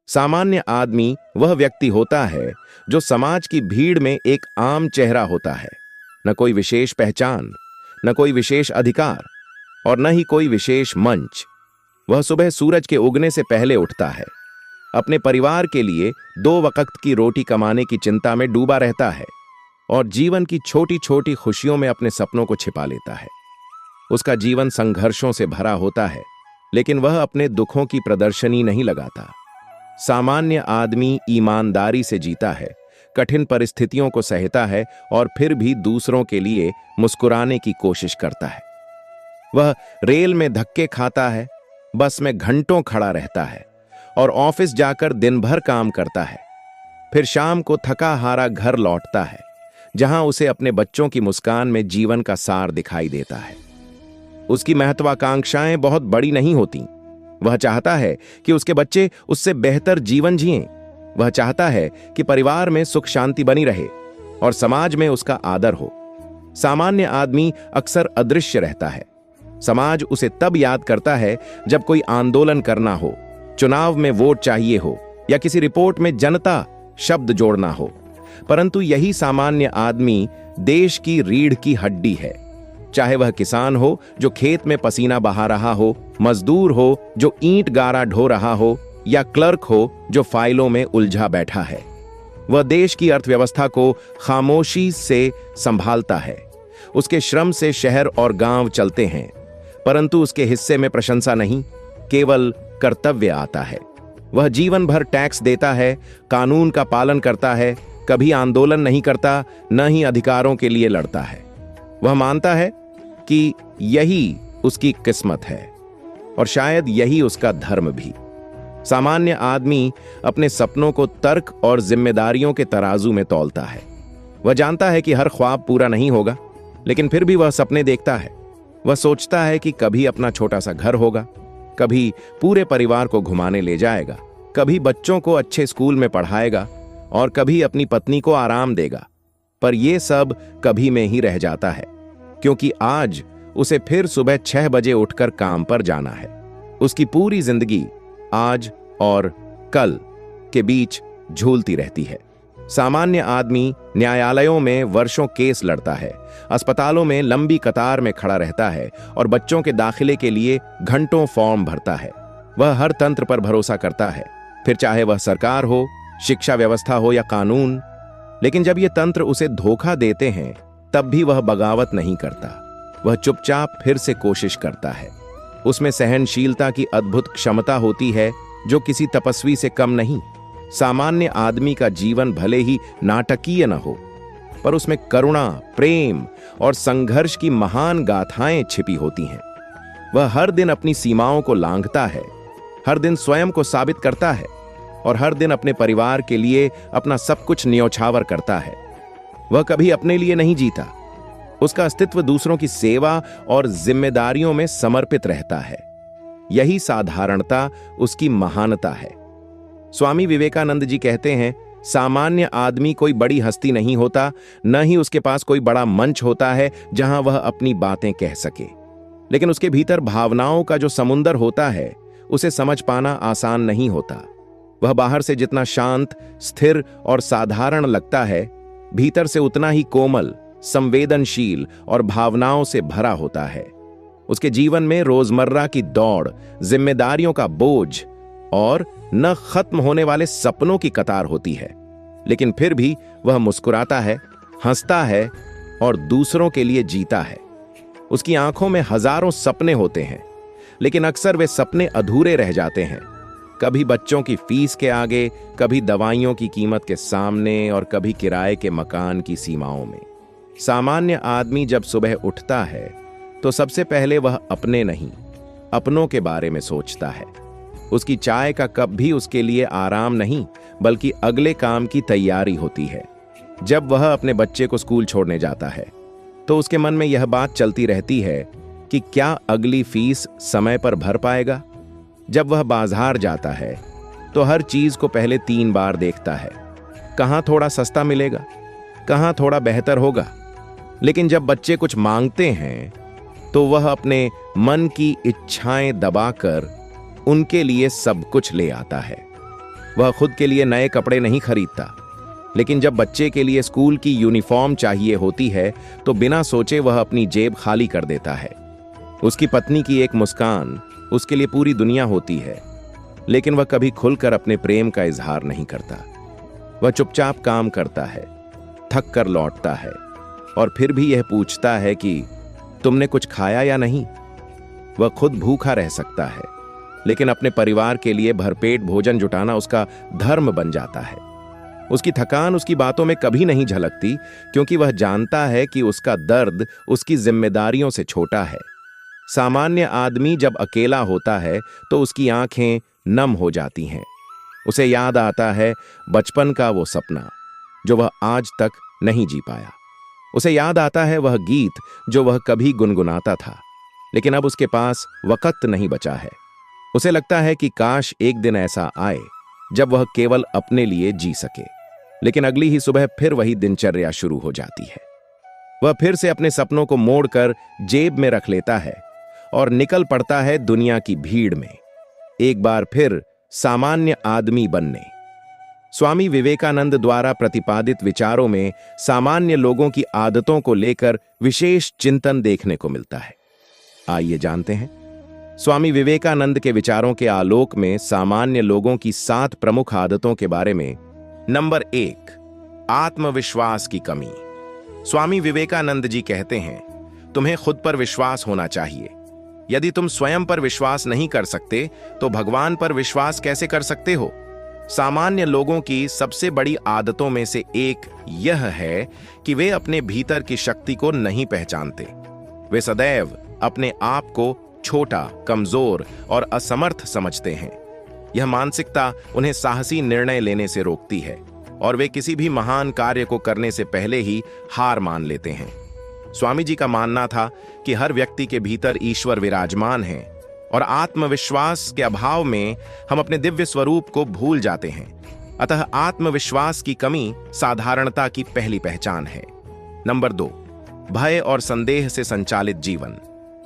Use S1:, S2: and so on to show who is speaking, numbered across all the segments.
S1: सामान्य आदमी वह व्यक्ति होता है जो समाज की भीड़ में एक आम चेहरा होता है। न कोई विशेष पहचान, न कोई विशेष अधिकार और न ही कोई विशेष मंच। वह सुबह सूरज के उगने से पहले उठता है, अपने परिवार के लिए 2 वक्त की रोटी कमाने की चिंता में डूबा रहता है और जीवन की छोटी छोटी खुशियों में अपने सपनों को छिपा लेता है। उसका जीवन संघर्षों से भरा होता है, लेकिन वह अपने दुखों की प्रदर्शनी नहीं लगाता। सामान्य आदमी ईमानदारी से जीता है, कठिन परिस्थितियों को सहता है और फिर भी दूसरों के लिए मुस्कुराने की कोशिश करता है। वह रेल में धक्के खाता है, बस में घंटों खड़ा रहता है और ऑफिस जाकर दिन भर काम करता है। फिर शाम को थका हारा घर लौटता है, जहां उसे अपने बच्चों की मुस्कान में जीवन का सार दिखाई देता है। उसकी महत्वाकांक्षाएं बहुत बड़ी नहीं होती। वह चाहता है कि उसके बच्चे उससे बेहतर जीवन जिएं। वह चाहता है कि परिवार में सुख शांति बनी रहे और समाज में उसका आदर हो। सामान्य आदमी अक्सर अदृश्य रहता है। समाज उसे तब याद करता है जब कोई आंदोलन करना हो, चुनाव में वोट चाहिए हो या किसी रिपोर्ट में जनता शब्द जोड़ना हो। परंतु यही सामान्य आदमी देश की रीढ़ की हड्डी है। चाहे वह किसान हो जो खेत में पसीना बहा रहा हो, मजदूर हो जो ईंट गारा ढो रहा हो या क्लर्क हो जो फाइलों में उलझा बैठा है। वह देश की अर्थव्यवस्था को खामोशी से संभालता है। उसके श्रम से शहर और गांव चलते हैं, परंतु उसके हिस्से में प्रशंसा नहीं, केवल कर्तव्य आता है। वह जीवन भर टैक्स देता है, कानून का पालन करता है, कभी आंदोलन नहीं करता, न ही अधिकारों के लिए लड़ता है। वह मानता है कि यही उसकी किस्मत है और शायद यही उसका धर्म भी। सामान्य आदमी अपने सपनों को तर्क और जिम्मेदारियों के तराजू में तौलता है। वह जानता है कि हर ख्वाब पूरा नहीं होगा, लेकिन फिर भी वह सपने देखता है। वह सोचता है कि कभी अपना छोटा सा घर होगा, कभी पूरे परिवार को घुमाने ले जाएगा, कभी बच्चों को अच्छे स्कूल में पढ़ाएगा और कभी अपनी पत्नी को आराम देगा। पर यह सब कभी में ही रह जाता है, क्योंकि आज उसे फिर सुबह 6 बजे उठकर काम पर जाना है। उसकी पूरी जिंदगी आज और कल के बीच झूलती रहती है। सामान्य आदमी न्यायालयों में वर्षों केस लड़ता है, अस्पतालों में लंबी कतार में खड़ा रहता है और बच्चों के दाखिले के लिए घंटों फॉर्म भरता है। वह हर तंत्र पर भरोसा करता है, फिर चाहे वह सरकार हो, शिक्षा व्यवस्था हो या कानून। लेकिन जब ये तंत्र उसे धोखा देते हैं, तब भी वह बगावत नहीं करता। वह चुपचाप फिर से कोशिश करता है। उसमें सहनशीलता की अद्भुत क्षमता होती है, जो किसी तपस्वी से कम नहीं। सामान्य आदमी का जीवन भले ही नाटकीय न हो, पर उसमें करुणा, प्रेम और संघर्ष की महान गाथाएं छिपी होती हैं। वह हर दिन अपनी सीमाओं को लांघता है, हर दिन स्वयं को साबित करता है और हर दिन अपने परिवार के लिए अपना सब कुछ न्योछावर करता है। वह कभी अपने लिए नहीं जीता। उसका अस्तित्व दूसरों की सेवा और जिम्मेदारियों में समर्पित रहता है। यही साधारणता उसकी महानता है। स्वामी विवेकानंद जी कहते हैं, सामान्य आदमी कोई बड़ी हस्ती नहीं होता, न ही उसके पास कोई बड़ा मंच होता है जहां वह अपनी बातें कह सके। लेकिन उसके भीतर भावनाओं का जो समुंदर होता है, उसे समझ पाना आसान नहीं होता। वह बाहर से जितना शांत, स्थिर और साधारण लगता है, भीतर से उतना ही कोमल, संवेदनशील और भावनाओं से भरा होता है। उसके जीवन में रोजमर्रा की दौड़, जिम्मेदारियों का बोझ और न खत्म होने वाले सपनों की कतार होती है। लेकिन फिर भी वह मुस्कुराता है, हंसता है और दूसरों के लिए जीता है। उसकी आंखों में हजारों सपने होते हैं, लेकिन अक्सर वे सपने अधूरे रह जाते हैं। कभी बच्चों की फीस के आगे, कभी दवाइयों की कीमत के सामने और कभी किराए के मकान की सीमाओं में। सामान्य आदमी जब सुबह उठता है तो सबसे पहले वह अपने नहीं, अपनों के बारे में सोचता है। उसकी चाय का कप भी उसके लिए आराम नहीं, बल्कि अगले काम की तैयारी होती है। जब वह अपने बच्चे को स्कूल छोड़ने जाता है तो उसके मन में यह बात चलती रहती है कि क्या अगली फीस समय पर भर पाएगा। जब वह बाजार जाता है तो हर चीज को पहले 3 बार देखता है, कहां थोड़ा सस्ता मिलेगा, कहां थोड़ा बेहतर होगा। लेकिन जब बच्चे कुछ मांगते हैं तो वह अपने मन की इच्छाएं दबाकर उनके लिए सब कुछ ले आता है। वह खुद के लिए नए कपड़े नहीं खरीदता, लेकिन जब बच्चे के लिए स्कूल की यूनिफॉर्म चाहिए होती है तो बिना सोचे वह अपनी जेब खाली कर देता है। उसकी पत्नी की एक मुस्कान उसके लिए पूरी दुनिया होती है, लेकिन वह कभी खुलकर अपने प्रेम का इजहार नहीं करता। वह चुपचाप काम करता है, थक कर लौटता है और फिर भी यह पूछता है कि तुमने कुछ खाया या नहीं। वह खुद भूखा रह सकता है, लेकिन अपने परिवार के लिए भरपेट भोजन जुटाना उसका धर्म बन जाता है। उसकी थकान उसकी बातों में कभी नहीं झलकती, क्योंकि वह जानता है कि उसका दर्द उसकी जिम्मेदारियों से छोटा है। सामान्य आदमी जब अकेला होता है तो उसकी आंखें नम हो जाती हैं। उसे याद आता है बचपन का वो सपना जो वह आज तक नहीं जी पाया। उसे याद आता है वह गीत जो वह कभी गुनगुनाता था, लेकिन अब उसके पास वक्त नहीं बचा है। उसे लगता है कि काश एक दिन ऐसा आए जब वह केवल अपने लिए जी सके, लेकिन अगली ही सुबह फिर वही दिनचर्या शुरू हो जाती है। वह फिर से अपने सपनों को मोड़कर जेब में रख लेता है और निकल पड़ता है दुनिया की भीड़ में, एक बार फिर सामान्य आदमी बनने। स्वामी विवेकानंद द्वारा प्रतिपादित विचारों में सामान्य लोगों की आदतों को लेकर विशेष चिंतन देखने को मिलता है। आइए जानते हैं स्वामी विवेकानंद के विचारों के आलोक में सामान्य लोगों की 7 प्रमुख आदतों के बारे में। नंबर 1, आत्मविश्वास की कमी। स्वामी विवेकानंद जी कहते हैं, तुम्हें खुद पर विश्वास होना चाहिए। यदि तुम स्वयं पर विश्वास नहीं कर सकते तो भगवान पर विश्वास कैसे कर सकते हो। सामान्य लोगों की सबसे बड़ी आदतों में से एक यह है कि वे अपने भीतर की शक्ति को नहीं पहचानते। वे सदैव अपने आप को छोटा, कमजोर और असमर्थ समझते हैं। यह मानसिकता उन्हें साहसी निर्णय लेने से रोकती है और वे किसी भी महान कार्य को करने से पहले ही हार मान लेते हैं। स्वामी जी का मानना था कि हर व्यक्ति के भीतर ईश्वर विराजमान है और आत्मविश्वास के अभाव में हम अपने दिव्य स्वरूप को भूल जाते हैं। अतः आत्मविश्वास की कमी साधारणता की पहली पहचान है। नंबर 2, भय और संदेह से संचालित जीवन।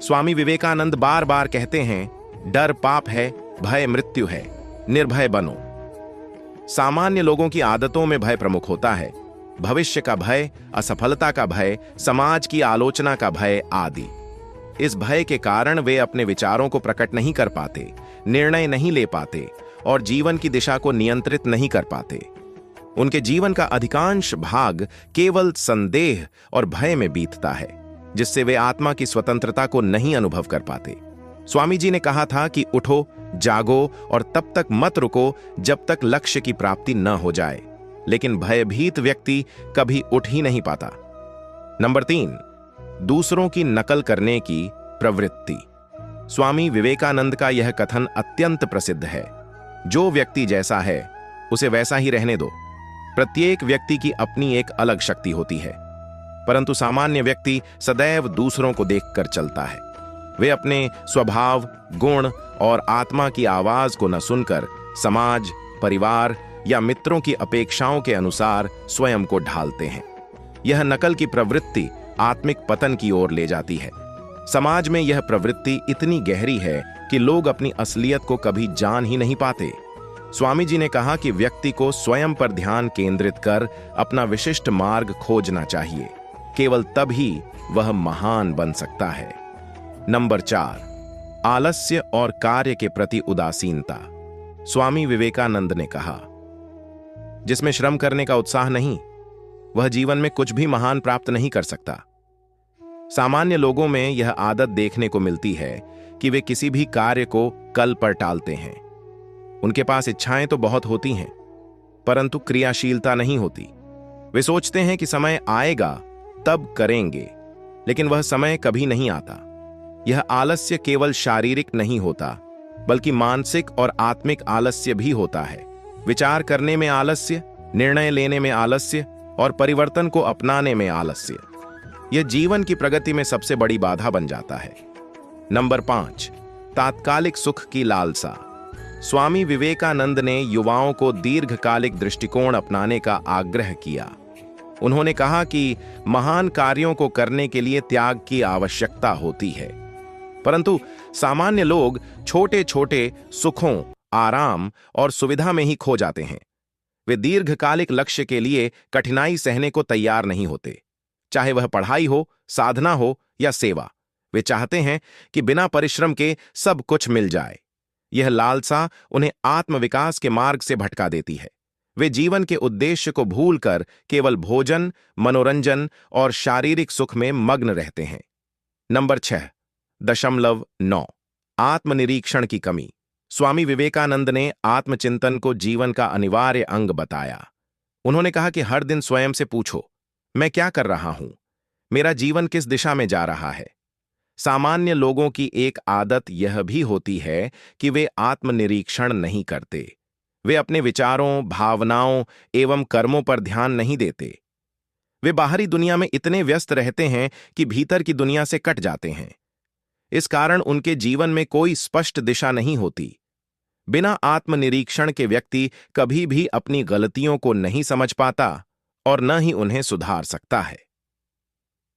S1: स्वामी विवेकानंद बार बार कहते हैं, डर पाप है, भय मृत्यु है, निर्भय बनो। सामान्य लोगों की आदतों में भय प्रमुख होता है। भविष्य का भय, असफलता का भय, समाज की आलोचना का भय आदि। इस भय के कारण वे अपने विचारों को प्रकट नहीं कर पाते, निर्णय नहीं ले पाते और जीवन की दिशा को नियंत्रित नहीं कर पाते। उनके जीवन का अधिकांश भाग केवल संदेह और भय में बीतता है, जिससे वे आत्मा की स्वतंत्रता को नहीं अनुभव कर पाते। स्वामी जी ने कहा था कि उठो, जागो और तब तक मत रुको जब तक लक्ष्य की प्राप्ति न हो जाए, लेकिन भयभीत व्यक्ति कभी उठ ही नहीं पाता। नंबर 3, दूसरों की नकल करने की प्रवृत्ति। स्वामी विवेकानंद का यह कथन अत्यंत प्रसिद्ध है, जो व्यक्ति जैसा है उसे वैसा ही रहने दो। प्रत्येक व्यक्ति की अपनी एक अलग शक्ति होती है, परंतु सामान्य व्यक्ति सदैव दूसरों को देखकर चलता है। वे अपने स्वभाव, गुण और आत्मा की आवाज को न सुनकर समाज, परिवार या मित्रों की अपेक्षाओं के अनुसार स्वयं को ढालते हैं। यह नकल की प्रवृत्ति आत्मिक पतन की ओर ले जाती है। समाज में यह प्रवृत्ति इतनी गहरी है कि लोग अपनी असलियत को कभी जान ही नहीं पाते। स्वामी जी ने कहा कि व्यक्ति को स्वयं पर ध्यान केंद्रित कर अपना विशिष्ट मार्ग खोजना चाहिए। केवल तभी वह महान बन सकता है। नंबर 4, आलस्य और कार्य के प्रति उदासीनता। स्वामी विवेकानंद ने कहा, जिसमें श्रम करने का उत्साह नहीं, वह जीवन में कुछ भी महान प्राप्त नहीं कर सकता। सामान्य लोगों में यह आदत देखने को मिलती है कि वे किसी भी कार्य को कल पर टालते हैं। उनके पास इच्छाएं तो बहुत होती हैं, परंतु क्रियाशीलता नहीं होती। वे सोचते हैं कि समय आएगा तब करेंगे, लेकिन वह समय कभी नहीं आता। यह आलस्य केवल शारीरिक नहीं होता, बल्कि मानसिक और आत्मिक आलस्य भी होता है। विचार करने में आलस्य, निर्णय लेने में आलस्य और परिवर्तन को अपनाने में आलस्य, यह जीवन की प्रगति में सबसे बड़ी बाधा बन जाता है। नंबर 5, तात्कालिक सुख की लालसा। स्वामी विवेकानंद ने युवाओं को दीर्घकालिक दृष्टिकोण अपनाने का आग्रह किया। उन्होंने कहा कि महान कार्यों को करने के लिए त्याग की आवश्यकता होती है, परंतु सामान्य लोग छोटे छोटे सुखों आराम और सुविधा में ही खो जाते हैं। वे दीर्घकालिक लक्ष्य के लिए कठिनाई सहने को तैयार नहीं होते, चाहे वह पढ़ाई हो, साधना हो या सेवा। वे चाहते हैं कि बिना परिश्रम के सब कुछ मिल जाए। यह लालसा उन्हें आत्मविकास के मार्ग से भटका देती है। वे जीवन के उद्देश्य को भूलकर केवल भोजन, मनोरंजन और शारीरिक सुख में मग्न रहते हैं। नंबर 6.9 आत्मनिरीक्षण की कमी। स्वामी विवेकानंद ने आत्मचिंतन को जीवन का अनिवार्य अंग बताया। उन्होंने कहा कि हर दिन स्वयं से पूछो, मैं क्या कर रहा हूं? मेरा जीवन किस दिशा में जा रहा है? सामान्य लोगों की एक आदत यह भी होती है कि वे आत्मनिरीक्षण नहीं करते। वे अपने विचारों, भावनाओं एवं कर्मों पर ध्यान नहीं देते। वे बाहरी दुनिया में इतने व्यस्त रहते हैं कि भीतर की दुनिया से कट जाते हैं। इस कारण उनके जीवन में कोई स्पष्ट दिशा नहीं होती। बिना आत्मनिरीक्षण के व्यक्ति कभी भी अपनी गलतियों को नहीं समझ पाता और न ही उन्हें सुधार सकता है।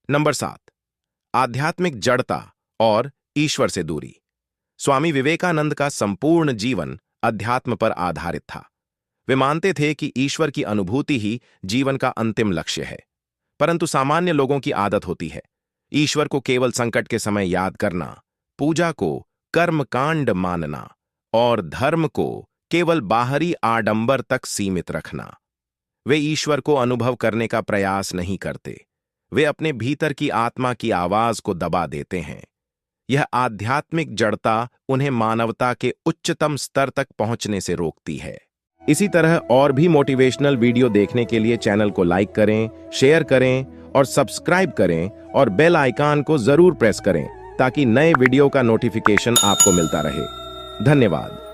S1: नंबर 7 आध्यात्मिक जड़ता और ईश्वर से दूरी। स्वामी विवेकानंद का संपूर्ण जीवन अध्यात्म पर आधारित था। वे मानते थे कि ईश्वर की अनुभूति ही जीवन का अंतिम लक्ष्य है। परंतु सामान्य लोगों की आदत होती है ईश्वर को केवल संकट के समय याद करना, पूजा को कर्मकांड मानना और धर्म को केवल बाहरी आडंबर तक सीमित रखना। वे ईश्वर को अनुभव करने का प्रयास नहीं करते। वे अपने भीतर की आत्मा की आवाज को दबा देते हैं। यह आध्यात्मिक जड़ता उन्हें मानवता के उच्चतम स्तर तक पहुंचने से रोकती है। इसी तरह और भी मोटिवेशनल वीडियो देखने के लिए चैनल को लाइक करें, शेयर करें और सब्सक्राइब करें और बेल आइकन को जरूर प्रेस करें ताकि नए वीडियो का नोटिफिकेशन आपको मिलता रहे। धन्यवाद।